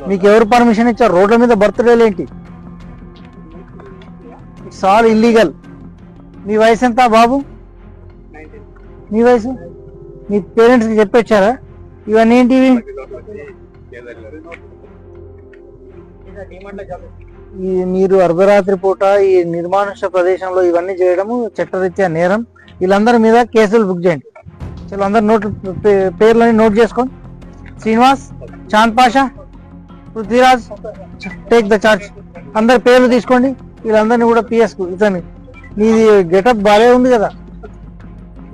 మీకు ఎవరు పర్మిషన్ ఇచ్చారు? రోడ్ల మీద బర్త్డేలు ఏంటి? It's all illegal. మీ వయసు ఎంత బాబు? మీ వయసు? మీ పేరెంట్స్కి చెప్పొచ్చారా ఇవన్నీ ఏంటివి? మీరు అర్ధరాత్రి పూట ఈ నిర్మానుష ప్రదేశంలో ఇవన్నీ చేయడము చట్టరీత్యా నేరం. వీళ్ళందరి మీద కేసులు బుక్ చేయండి. చలో అందరు పేర్లని నోట్ చేసుకోండి. Srinivas, Chand Pasha, Prithviraj, take the charge. అందరి పేర్లు తీసుకోండి. వీళ్ళందరినీ కూడా పిఎస్కు. ఇతని నీది గెటప్ బాగా ఉంది కదా,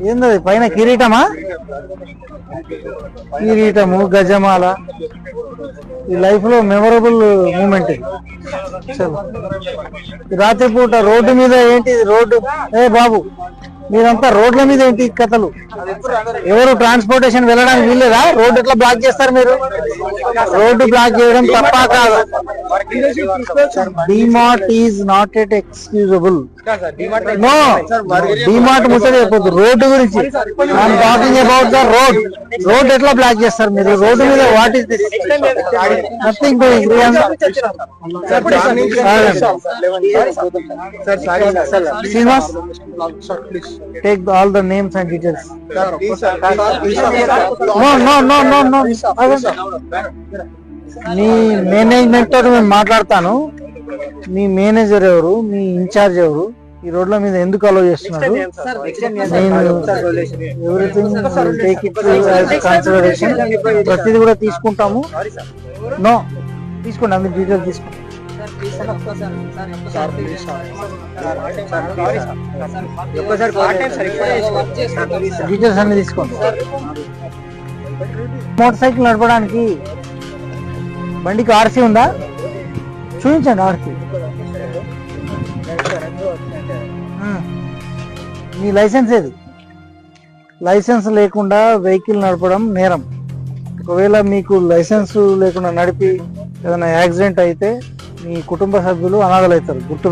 ఏంది పైన కిరీటమా? కిరీటము, గజమాల. ఈ లైఫ్ లో మెమొరబుల్ మూమెంట్ ఇది. రాత్రిపూట రోడ్డు మీద ఏంటి? రోడ్డు ఏ బాబు, మీరంతా రోడ్ల మీద ఏంటి కథలు? ఎవరు ట్రాన్స్పోర్టేషన్ వెళ్ళడానికి వీల్లేదా? రోడ్డు ఎట్లా బ్లాక్ చేస్తారు మీరు? రోడ్డు బ్లాక్ చేయడం తప్ప కాదు. DMart is not at excusable. No, DMart ముచ్చట చెప్పొద్దు, రోడ్డు గురించి. I'm talking about the road. Road ఎట్లా బ్లాక్ చేస్తారు మీరు? రోడ్డు మీద what is this? Nothing doing. Srinivas, take all the names and details. No. మీ మేనేజ్మెంట్ తో నేను మాట్లాడతాను. మీ మేనేజర్ ఎవరు? మీ ఇన్ఛార్జ్ ఎవరు? ఈ రోడ్ల మీద ఎందుకు అలో చేస్తున్నారు? Everything take it consideration. ప్రతిదీ కూడా తీసుకుంటాము. నో, తీసుకోండి, అందరి డీటెయిల్స్ తీసుకోండి. డీటెయిల్స్ అన్ని తీసుకోండి. మోటార్ సైకిల్ నడపడానికి బండికి ఆర్సీ ఉందా? చూపించండి ఆర్సీ. మీ లైసెన్స్ ఏది? లైసెన్స్ లేకుండా వెహికల్ నడపడం నేరం. ఒకవేళ మీకు లైసెన్స్ లేకుండా నడిపి ఏదైనా యాక్సిడెంట్ అయితే మీ కుటుంబ సభ్యులు అనాథలు అవుతారు. గుర్తు